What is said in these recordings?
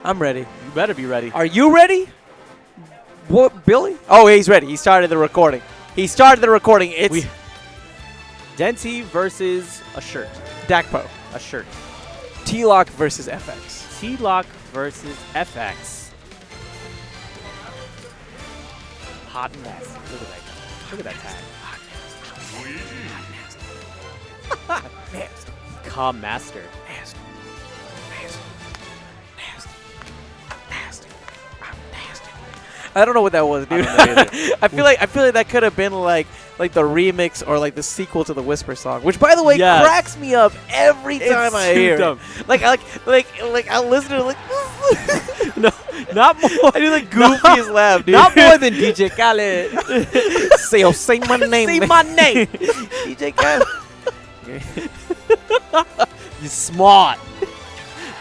I'm ready. You better be ready. Are you ready? What, Billy? Oh, he's ready. He started the recording. It's Denti versus a shirt. Dakpo. A shirt. TLOC versus FX. TLOC versus FX. Hot and nasty. Look at that guy. Look at that tag. Hot and nasty. Comm Master. Nasty. I don't know what that was, dude. I feel like that could have been like the remix or like the sequel to the Whisper song, which by the way cracks me up every time I hear it. Like I listen to it like no, not more. I do the goofiest laugh, dude. Not more than DJ Khaled. say my name. Say my name. DJ Khaled. You're smart.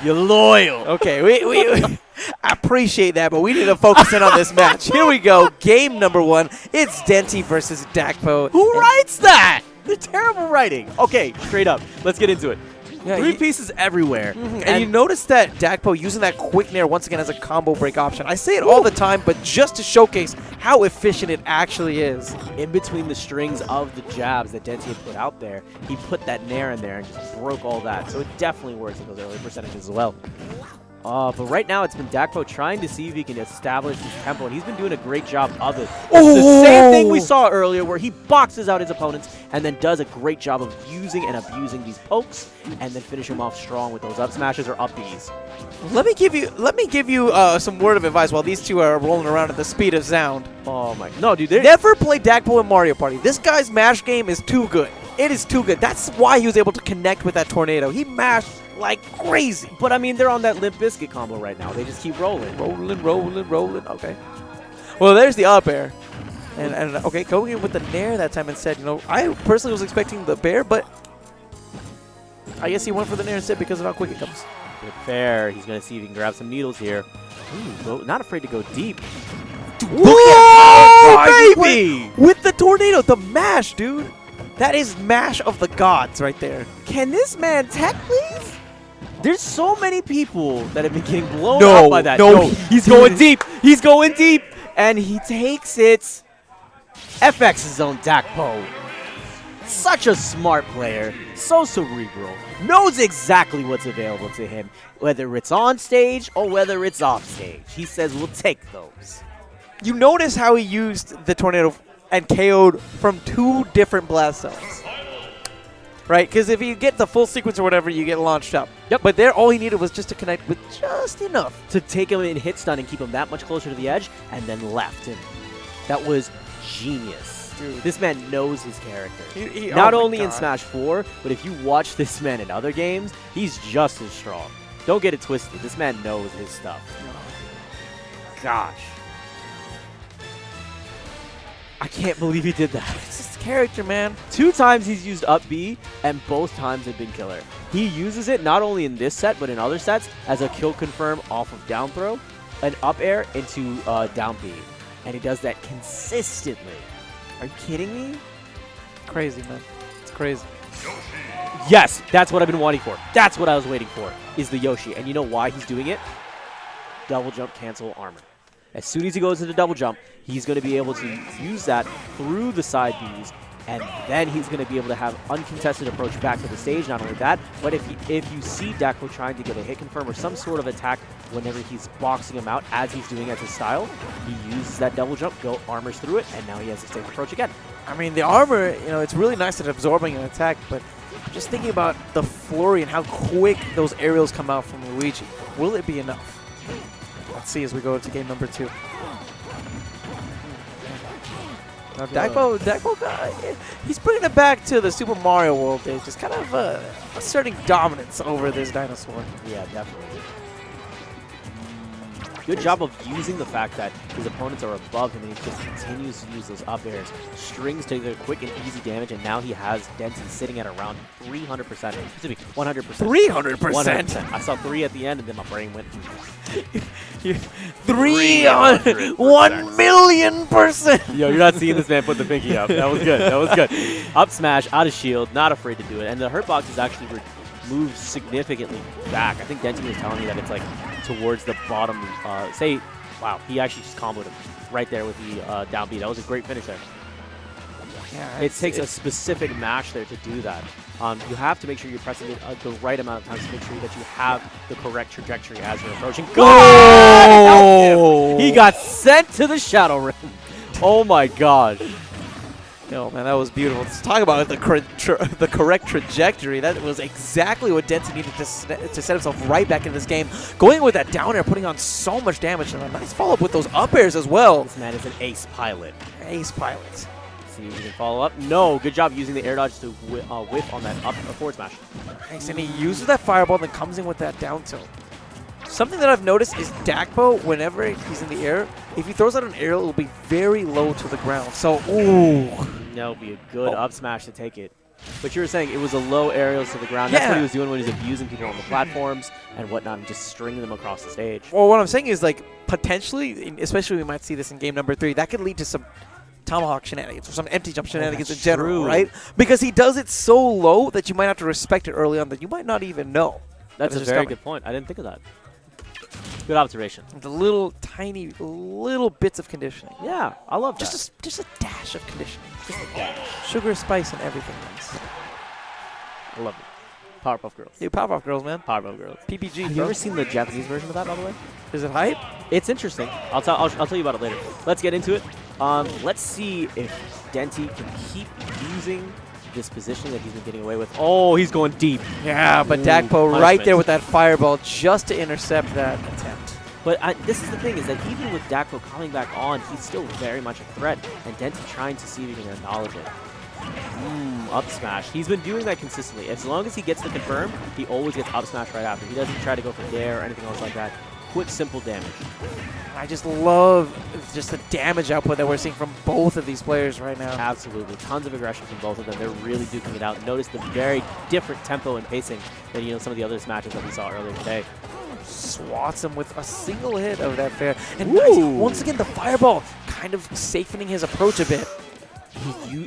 You're loyal. Okay, we I appreciate that, but we need to focus in on this match. Here we go. Game number 1. It's Denti versus Dakpo. Who writes that? The terrible writing. Okay, straight up. Let's get into it. Yeah, 3 pieces everywhere. And you notice that Dakpo using that quick nair once again as a combo break option. I say it all the time, but just to showcase how efficient it actually is. In between the strings of the jabs that Denti had put out there, he put that nair in there and just broke all that. So it definitely works in those early percentages as well. But right now, it's been Dakpo trying to see if he can establish his tempo, and he's been doing a great job of it. It's the same thing we saw earlier, where he boxes out his opponents and then does a great job of using and abusing these pokes, and then finish him off strong with those up smashes or up Bs. Let me give you some word of advice while these two are rolling around at the speed of sound. Oh my! No, dude, never play Dakpo in Mario Party. This guy's mash game is too good. It is too good. That's why he was able to connect with that tornado. He mashed like crazy. But I mean, they're on that Limp Bizkit combo right now. They just keep rolling. Rolling. Okay. Well, there's the up air. And okay, going in with the nair that time instead. You know, I personally was expecting the bear, but I guess he went for the nair instead because of how quick it comes. Good fair. He's going to see if he can grab some needles here. Ooh, not afraid to go deep. Whoa, baby! With the tornado, the mash, dude. That is mash of the gods right there. Can this man tech, please? There's so many people that have been getting blown up by that. No, he's going deep. He's going deep. And he takes it. FX's own Dakpo. Such a smart player. So cerebral. Knows exactly what's available to him. Whether it's on stage or whether it's off stage. He says, we'll take those. You notice how he used the tornado and KO'd from 2 different blast zones. Right? Because if you get the full sequence or whatever, you get launched up. Yep. But there, all he needed was just to connect with just enough to take him in hit stun and keep him that much closer to the edge, and then left him. That was genius. Dude. This man knows his character. Not only in Smash 4, but if you watch this man in other games, he's just as strong. Don't get it twisted. This man knows his stuff. Gosh. I can't believe he did that. It's his character, man. 2 times he's used up B, and both times have been killer. He uses it not only in this set, but in other sets as a kill confirm off of down throw, an up air into down B. And he does that consistently. Are you kidding me? Crazy, man. It's crazy. Yes, that's what I've been wanting for. That's what I was waiting for, is the Yoshi. And you know why he's doing it? Double jump cancel armor. As soon as he goes into double jump, he's going to be able to use that through the side Bs, and then he's going to be able to have uncontested approach back to the stage. Not only that, but if you see Dakpo trying to get a hit confirm or some sort of attack whenever he's boxing him out as he's doing as his style, he uses that double jump, armors through it, and now he has a safe approach again. I mean, the armor, you know, it's really nice at absorbing an attack, but just thinking about the flurry and how quick those aerials come out from Luigi, will it be enough? Let's see as we go into game number 2. Now, Dakpo, he's bringing it back to the Super Mario World days, just kind of asserting dominance over this dinosaur. Yeah, definitely. Good job of using the fact that his opponents are above him and he just continues to use those up airs. Strings to the quick and easy damage, and now he has Denti sitting at around 300%. Excuse me, 100%. 300%? 100%. I saw 3 at the end, and then my brain went... 300, 1,000,000%. Yo, you're not seeing this man put the pinky up. That was good. That was good. Up smash, out of shield, not afraid to do it. And the hurt box is actually moves significantly back. I think Denti was telling me that it's like towards the bottom. Wow, he actually just comboed him right there with the down B. That was a great finish there. Yeah, it takes a specific mash there to do that. You have to make sure you're pressing it the right amount of times to make sure that you have the correct trajectory as you're approaching. Whoa! He got sent to the Shadow Rim. Oh my gosh. Yo, man, that was beautiful. Let's talk about the correct trajectory. That was exactly what Denti needed to set himself right back in this game. Going with that down air, putting on so much damage, and a nice follow-up with those up airs as well. This man is an ace pilot. Ace pilot. See if we can follow up. No, good job using the air dodge to whiff on that forward smash. Nice, and he uses that fireball and then comes in with that down tilt. Something that I've noticed is Dakpo, whenever he's in the air, if he throws out an aerial, it will be very low to the ground. So, ooh. That would be a good up smash to take it. But you were saying it was a low aerials to the ground. That's what he was doing when he was abusing people on the platforms and whatnot and just stringing them across the stage. Well, what I'm saying is, like, potentially, especially we might see this in game number 3, that could lead to some tomahawk shenanigans or some empty jump shenanigans in general, right? Because he does it so low that you might have to respect it early on that you might not even know. That's a very good point. I didn't think of that. Good observation. The little tiny little bits of conditioning. Yeah, I love that. Just a dash of conditioning. Just a dash. Sugar, spice, and everything else. I love it. Powerpuff Girls. Dude, Powerpuff Girls, man. Powerpuff Girls. PPG. Have you ever seen the Japanese version of that, by the way? Is it hype? It's interesting. I'll tell you about it later. Let's get into it. Let's see if Denti can keep using this position that he's been getting away with. Oh, he's going deep. Yeah, but Dakpo right there with that fireball just to intercept that attempt. But this is the thing, is that even with Dakpo coming back on, he's still very much a threat, and Denti trying to see if he can acknowledge it. Up smash. He's been doing that consistently. As long as he gets the confirm, he always gets up smash right after. He doesn't try to go for dare or anything else like that. Quick, simple damage. I just love just the damage output that we're seeing from both of these players right now. Absolutely. Tons of aggression from both of them. They're really duking it out. Notice the very different tempo and pacing than some of the other matches that we saw earlier today. Swats him with a single hit of that fair. And nice, once again, the fireball kind of safening his approach a bit.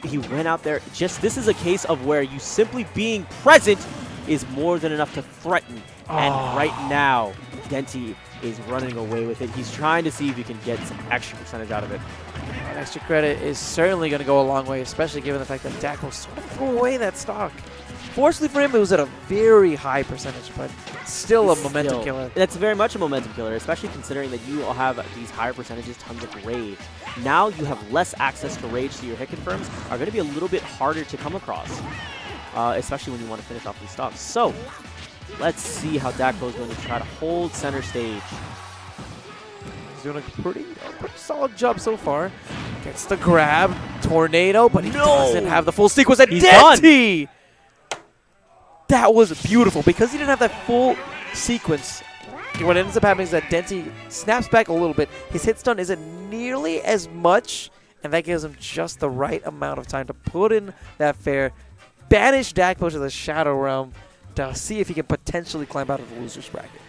He went out there. This is a case of where you simply being present is more than enough to threaten. And right now, Denti is running away with it. He's trying to see if he can get some extra percentage out of it. That extra credit is certainly going to go a long way, especially given the fact that Dakpo sort of threw away that stock. Fortunately for him, it was at a very high percentage, but still a momentum killer. That's very much a momentum killer, especially considering that you all have these higher percentages, tons of rage. Now you have less access to rage, so your hit confirms are going to be a little bit harder to come across, especially when you want to finish off these stocks. So let's see how Dakpo is going to try to hold center stage. He's doing a pretty solid job so far. Gets the grab, tornado, but he doesn't have the full sequence. And Denti! That was beautiful. Because he didn't have that full sequence, what ends up happening is that Denti snaps back a little bit. His hit stun isn't nearly as much, and that gives him just the right amount of time to put in that fair, banish Dakpo to the Shadow Realm, to see if he can potentially climb out of the loser's bracket.